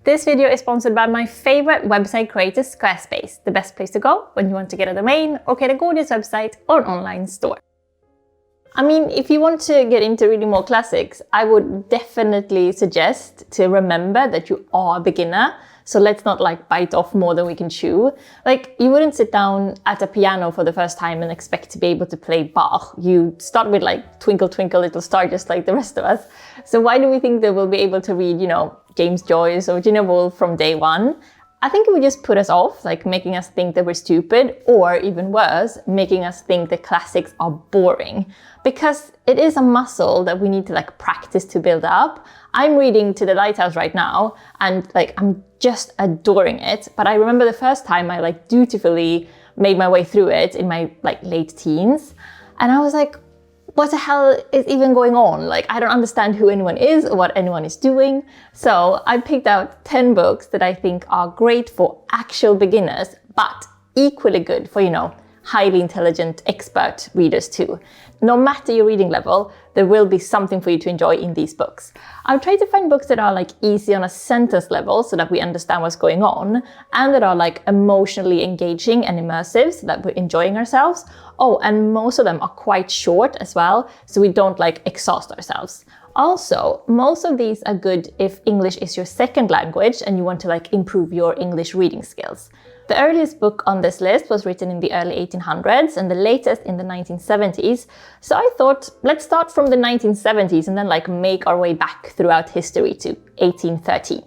This video is sponsored by my favorite website creator, Squarespace, the best place to go when you want to get a domain or get a gorgeous website or an online store. I mean, if you want to get into reading more classics, I would definitely suggest to remember that you are a beginner. So let's not bite off more than we can chew. You wouldn't sit down at a piano for the first time and expect to be able to play Bach. You start with Twinkle Twinkle Little Star, just like the rest of us. So why do we think that we'll be able to read, James Joyce or Virginia Woolf from day one? I think it would just put us off, making us think that we're stupid, or even worse, making us think that classics are boring. Because it is a muscle that we need to practice to build up. I'm reading To the Lighthouse right now, and I'm just adoring it. But I remember the first time I dutifully made my way through it in my late teens, and I was like, what the hell is even going on? I don't understand who anyone is or what anyone is doing. So I picked out 10 books that I think are great for actual beginners, but equally good for, highly intelligent expert readers too. No matter your reading level, there will be something for you to enjoy in these books. I've tried to find books that are easy on a sentence level so that we understand what's going on, and that are emotionally engaging and immersive so that we're enjoying ourselves. Oh, and most of them are quite short as well, so we don't exhaust ourselves. Also, most of these are good if English is your second language and you want to improve your English reading skills. The earliest book on this list was written in the early 1800s and the latest in the 1970s. So I thought, let's start from the 1970s and then make our way back throughout history to 1813.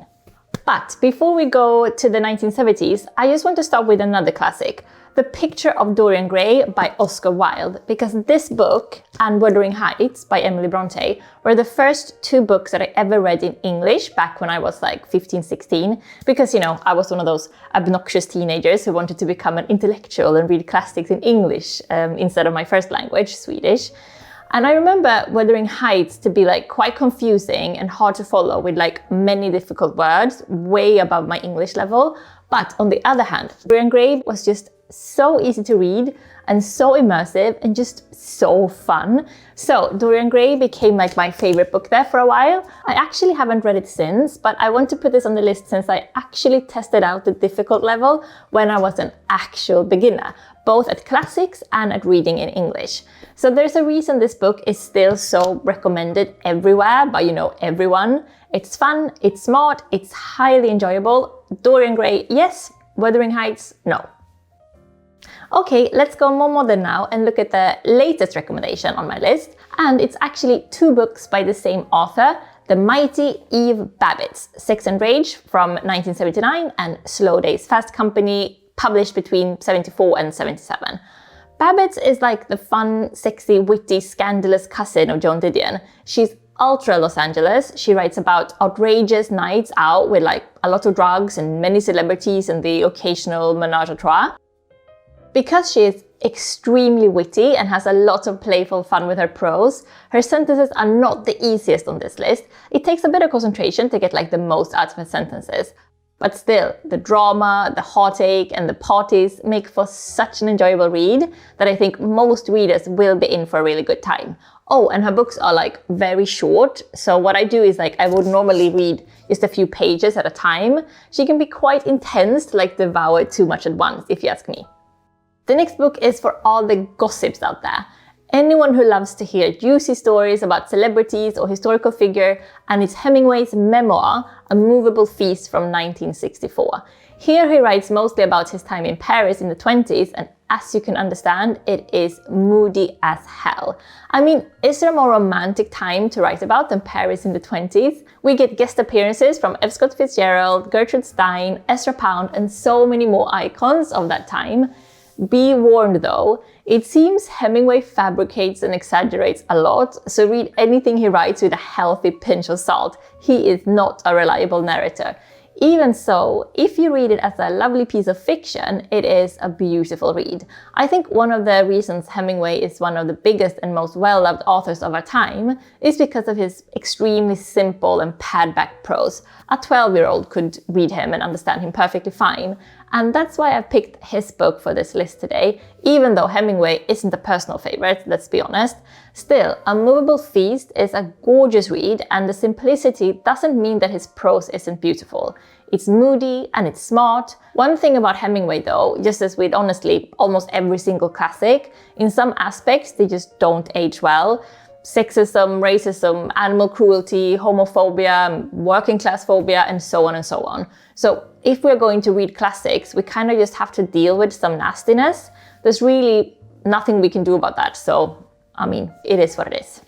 But before we go to the 1970s, I just want to start with another classic, The Picture of Dorian Gray by Oscar Wilde, because this book and Wuthering Heights by Emily Bronte were the first two books that I ever read in English back when I was 15, 16, because, I was one of those obnoxious teenagers who wanted to become an intellectual and read classics in English instead of my first language, Swedish. And I remember Wuthering Heights to be quite confusing and hard to follow with many difficult words, way above my English level. But on the other hand, Dorian Gray was just so easy to read and so immersive and just so fun. So Dorian Gray became my favorite book there for a while. I actually haven't read it since, but I want to put this on the list since I actually tested out the difficult level when I was an actual beginner, both at classics and at reading in English. So there's a reason this book is still so recommended everywhere by, everyone. It's fun, it's smart, it's highly enjoyable. Dorian Gray, yes. Wuthering Heights, no. Okay, let's go more modern now and look at the latest recommendation on my list. And it's actually two books by the same author, the mighty Eve Babitz, Sex and Rage from 1979 and Slow Days, Fast Company, published between 74 and 77. Babitz is the fun, sexy, witty, scandalous cousin of Joan Didion. She's ultra Los Angeles. She writes about outrageous nights out with a lot of drugs and many celebrities and the occasional menage a trois. Because she is extremely witty and has a lot of playful fun with her prose, her sentences are not the easiest on this list. It takes a bit of concentration to get the most out of her sentences. But still, the drama, the heartache and the parties make for such an enjoyable read that I think most readers will be in for a really good time. Oh, and her books are very short. So what I do is I would normally read just a few pages at a time. She can be quite intense to devour too much at once, if you ask me. The next book is for all the gossips out there. Anyone who loves to hear juicy stories about celebrities or historical figure, and it's Hemingway's memoir, A Movable Feast from 1964. Here he writes mostly about his time in Paris in the 20s, and as you can understand, it is moody as hell. I mean, is there a more romantic time to write about than Paris in the 20s? We get guest appearances from F. Scott Fitzgerald, Gertrude Stein, Ezra Pound, and so many more icons of that time. Be warned though, it seems Hemingway fabricates and exaggerates a lot, so read anything he writes with a healthy pinch of salt. He is not a reliable narrator. Even so, if you read it as a lovely piece of fiction, it is a beautiful read. I think one of the reasons Hemingway is one of the biggest and most well-loved authors of our time is because of his extremely simple and pared-back prose. A 12-year-old could read him and understand him perfectly fine. And that's why I've picked his book for this list today, even though Hemingway isn't a personal favorite, let's be honest. Still, A Movable Feast is a gorgeous read, and the simplicity doesn't mean that his prose isn't beautiful. It's moody and it's smart. One thing about Hemingway though, just as with honestly almost every single classic, in some aspects they just don't age well. Sexism, racism, animal cruelty, homophobia, working class phobia, and so on and so on. So if we're going to read classics, we kind of just have to deal with some nastiness. There's really nothing we can do about that. So, I mean, it is what it is.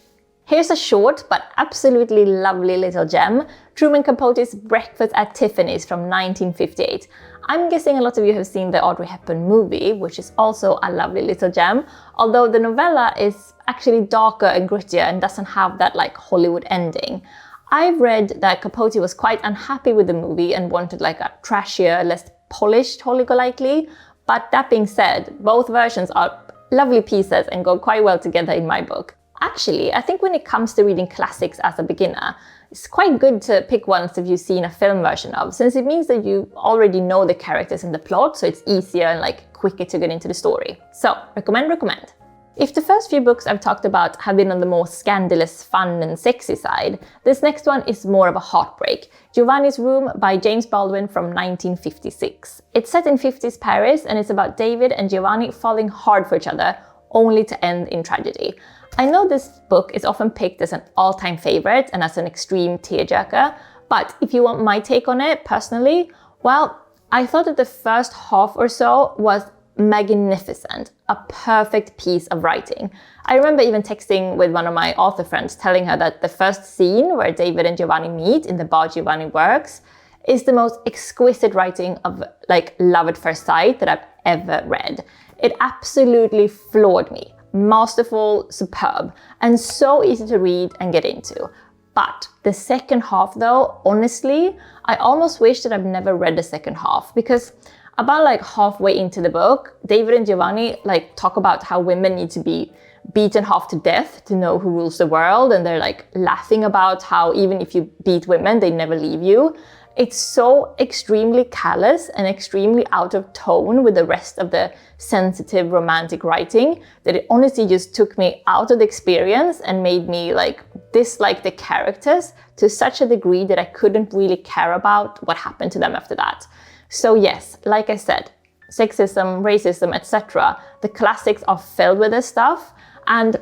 Here's a short but absolutely lovely little gem, Truman Capote's Breakfast at Tiffany's from 1958. I'm guessing a lot of you have seen the Audrey Hepburn movie, which is also a lovely little gem, although the novella is actually darker and grittier and doesn't have that like Hollywood ending. I've read that Capote was quite unhappy with the movie and wanted like a trashier, less polished Hollywood-likely, but that being said, both versions are lovely pieces and go quite well together in my book. Actually, I think when it comes to reading classics as a beginner, it's quite good to pick ones that you've seen a film version of, since it means that you already know the characters and the plot, so it's easier and like quicker to get into the story. So, recommend. If the first few books I've talked about have been on the more scandalous, fun and sexy side, this next one is more of a heartbreak. Giovanni's Room by James Baldwin from 1956. It's set in 50s Paris and it's about David and Giovanni falling hard for each other, only to end in tragedy. I know this book is often picked as an all-time favorite and as an extreme tearjerker, but if you want my take on it personally, well, I thought that the first half or so was magnificent, a perfect piece of writing. I remember even texting with one of my author friends telling her that the first scene where David and Giovanni meet in the bar Giovanni works is the most exquisite writing of like love at first sight that I've ever read. It absolutely floored me. Masterful, superb, and so easy to read and get into. But the second half though, honestly, I almost wish that I've never read the second half, because about like halfway into the book, David and Giovanni like talk about how women need to be beaten half to death to know who rules the world, and they're like laughing about how even if you beat women, they never leave you. It's so extremely callous and extremely out of tone with the rest of the sensitive romantic writing that it honestly just took me out of the experience and made me like dislike the characters to such a degree that I couldn't really care about what happened to them after that. So yes, like I said, sexism, racism, etc. The classics are filled with this stuff, and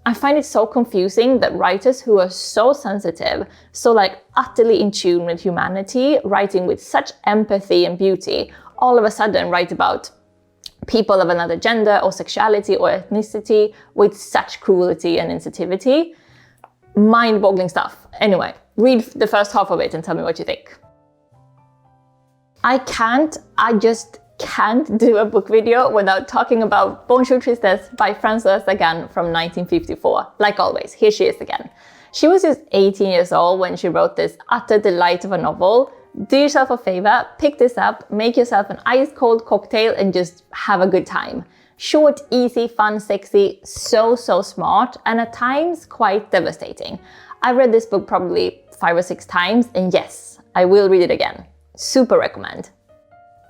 I find it so confusing that writers who are so sensitive, so like utterly in tune with humanity, writing with such empathy and beauty, all of a sudden write about people of another gender or sexuality or ethnicity with such cruelty and insensitivity. Mind-boggling stuff. Anyway, read the first half of it and tell me what you think. I just can't do a book video without talking about Bonjour Tristesse by Françoise Sagan from 1954. Like always, here she is again. She was just 18 years old when she wrote this utter delight of a novel. Do yourself a favor, pick this up, make yourself an ice-cold cocktail and just have a good time. Short, easy, fun, sexy, so smart, and at times quite devastating. I've read this book probably 5 or 6 times, and yes, I will read it again. Super recommend.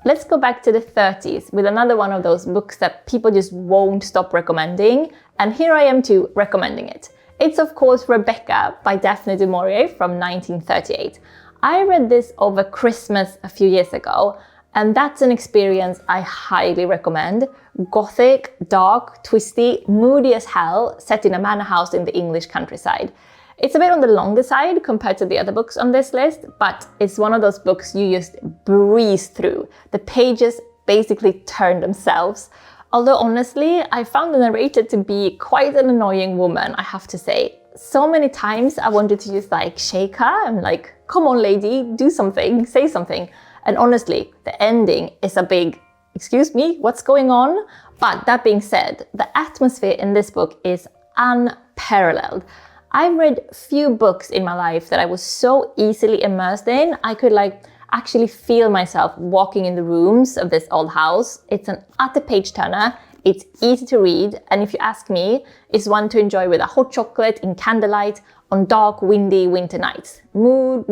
Let's go back to the 30s with another one of those books that people just won't stop recommending, and here I am too, recommending it. It's of course Rebecca by Daphne du Maurier from 1938. I read this over Christmas a few years ago, and that's an experience I highly recommend. Gothic, dark, twisty, moody as hell, set in a manor house in the English countryside. It's a bit on the longer side compared to the other books on this list, but it's one of those books you just breeze through. The pages basically turn themselves. Although honestly, I found the narrator to be quite an annoying woman, I have to say. So many times I wanted to just like shake her and like, come on lady, do something, say something. And honestly, the ending is a big, excuse me, what's going on? But that being said, the atmosphere in this book is unparalleled. I've read few books in my life that I was so easily immersed in, I could like actually feel myself walking in the rooms of this old house. It's an utter page turner, it's easy to read, and if you ask me, it's one to enjoy with a hot chocolate in candlelight on dark, windy winter nights. Mood.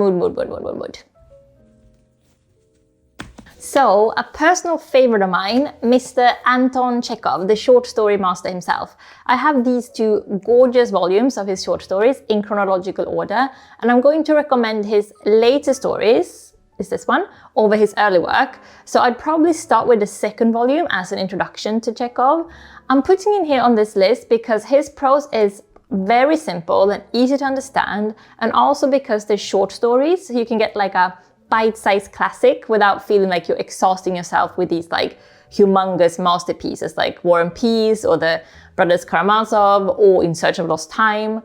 So, a personal favorite of mine, Mr. Anton Chekhov, the short story master himself. I have these 2 gorgeous volumes of his short stories in chronological order, and I'm going to recommend his latest stories, is this one, over his early work. So I'd probably start with the second volume as an introduction to Chekhov. I'm putting him here on this list because his prose is very simple and easy to understand, and also because they're short stories, so you can get like a bite-sized classic without feeling like you're exhausting yourself with these like humongous masterpieces like War and Peace or the Brothers Karamazov or In Search of Lost Time.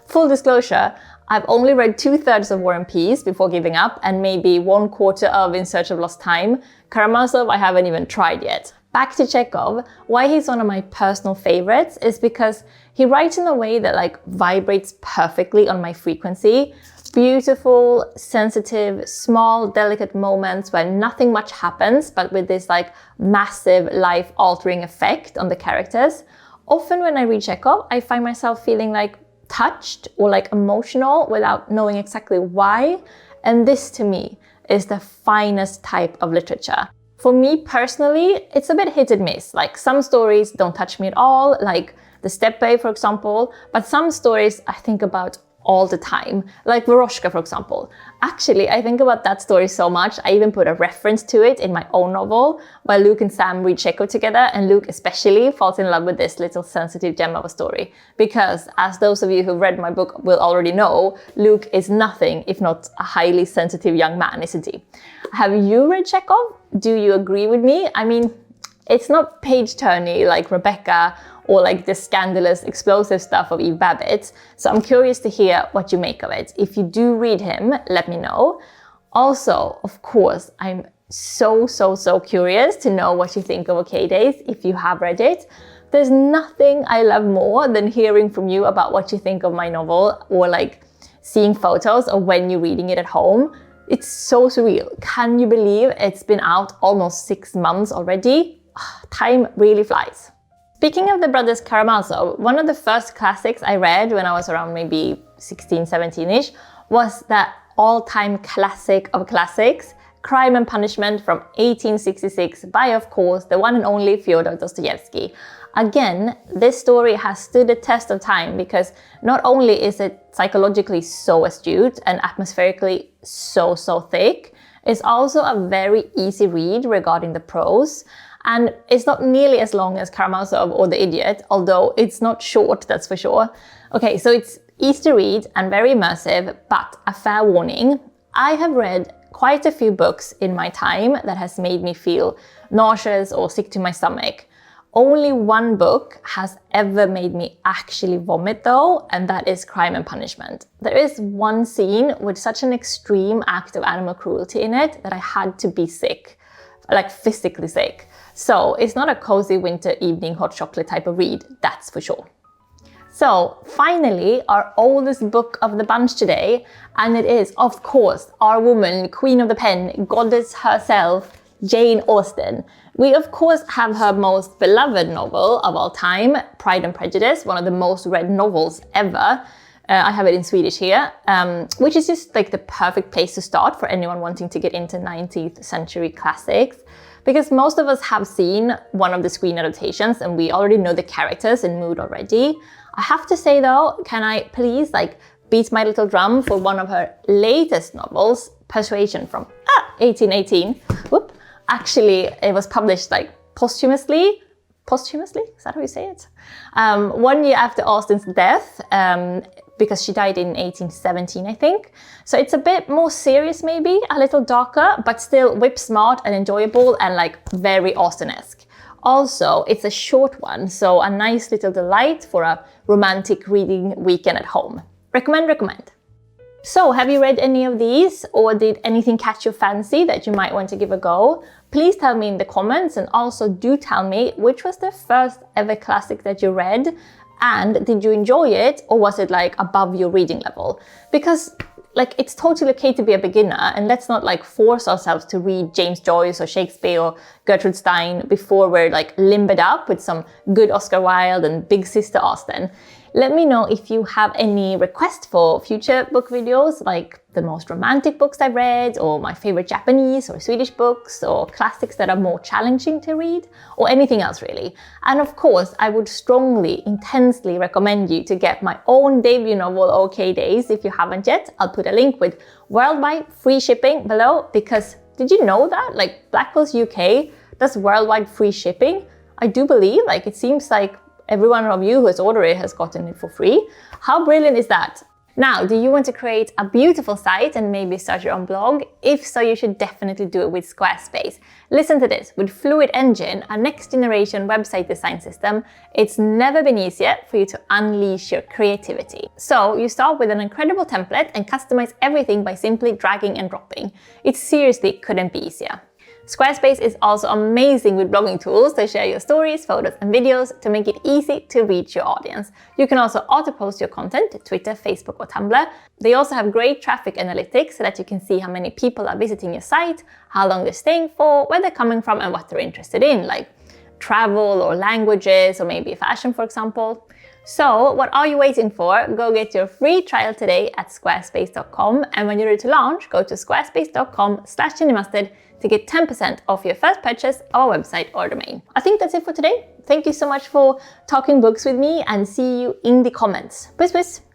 Full disclosure, I've only read 2/3 of War and Peace before giving up, and maybe 1/4 of In Search of Lost Time. Karamazov I haven't even tried yet. Back to Chekhov, why he's one of my personal favorites is because he writes in a way that like vibrates perfectly on my frequency. Beautiful, sensitive, small, delicate moments where nothing much happens, but with this like massive life-altering effect on the characters. Often when I read Chekhov, I find myself feeling like touched or like emotional without knowing exactly why. And this to me is the finest type of literature. For me personally, it's a bit hit and miss. Like some stories don't touch me at all, like The Stepway, for example, but some stories I think about all the time, like Voroshka, for example. Actually, I think about that story so much, I even put a reference to it in my own novel, where Luke and Sam read Chekhov together, and Luke especially falls in love with this little sensitive gem of a story. Because, as those of you who've read my book will already know, Luke is nothing if not a highly sensitive young man, isn't he? Have you read Chekhov? Do you agree with me? I mean, it's not page-turny like Rebecca or like the scandalous, explosive stuff of Eve Babitz. So I'm curious to hear what you make of it. If you do read him, let me know. Also, of course, I'm so curious to know what you think of OK Days if you have read it. There's nothing I love more than hearing from you about what you think of my novel, or like seeing photos of when you're reading it at home. It's so surreal. Can you believe it's been out almost 6 months already? Time really flies. Speaking of the Brothers Karamazov, one of the first classics I read when I was around maybe 16, 17-ish was that all-time classic of classics, Crime and Punishment from 1866 by, of course, the one and only Fyodor Dostoevsky. Again, this story has stood the test of time because not only is it psychologically so astute and atmospherically so thick, it's also a very easy read regarding the prose. And it's not nearly as long as Karamazov or The Idiot, although it's not short, that's for sure. Okay, so it's easy to read and very immersive, but a fair warning, I have read quite a few books in my time that has made me feel nauseous or sick to my stomach. Only one book has ever made me actually vomit though, and that is Crime and Punishment. There is one scene with such an extreme act of animal cruelty in it that I had to be sick, like physically sick. So it's not a cozy winter evening hot chocolate type of read, that's for sure. So finally, our oldest book of the bunch today, and it is, of course, our woman, queen of the pen, goddess herself, Jane Austen. We of course have her most beloved novel of all time, Pride and Prejudice, one of the most read novels ever. I have it in Swedish here, which is just like the perfect place to start for anyone wanting to get into 19th century classics. Because most of us have seen one of the screen adaptations and we already know the characters and mood already. I have to say though, can I please like beat my little drum for one of her latest novels, Persuasion from 1818. Whoop. Actually, it was published like posthumously? Is that how you say it? 1 year after Austen's death, because she died in 1817, I think. So it's a bit more serious maybe, a little darker, but still whip smart and enjoyable and like very Austen-esque. Also, it's a short one, so a nice little delight for a romantic reading weekend at home. Recommend. So, have you read any of these, or did anything catch your fancy that you might want to give a go? Please tell me in the comments, and also do tell me which was the first ever classic that you read, and did you enjoy it, or was it like above your reading level? Because like it's totally okay to be a beginner, and let's not like force ourselves to read James Joyce or Shakespeare or Gertrude Stein before we're like limbered up with some good Oscar Wilde and Big Sister Austen. Let me know if you have any requests for future book videos, like the most romantic books I've read, or my favorite Japanese or Swedish books, or classics that are more challenging to read, or anything else really. And of course, I would strongly, intensely recommend you to get my own debut novel, OK Days, if you haven't yet. I'll put a link with worldwide free shipping below, because did you know that? Like, Blackwell's UK does worldwide free shipping. I do believe, like, it seems like every one of you who has ordered it has gotten it for free. How brilliant is that? Now, do you want to create a beautiful site and maybe start your own blog? If so, you should definitely do it with Squarespace. Listen to this, with Fluid Engine, a next generation website design system, it's never been easier for you to unleash your creativity. So you start with an incredible template and customize everything by simply dragging and dropping. It seriously couldn't be easier. Squarespace is also amazing with blogging tools to share your stories, photos and videos to make it easy to reach your audience. You can also auto-post your content to Twitter, Facebook or Tumblr. They also have great traffic analytics so that you can see how many people are visiting your site, how long they're staying for, where they're coming from and what they're interested in, like travel or languages or maybe fashion, for example. So what are you waiting for? Go get your free trial today at squarespace.com, and when you're ready to launch, go to squarespace.com/chillimustard to get 10% off your first purchase of our website or domain. I think that's it for today. Thank you so much for talking books with me, and see you in the comments. Peace, peace.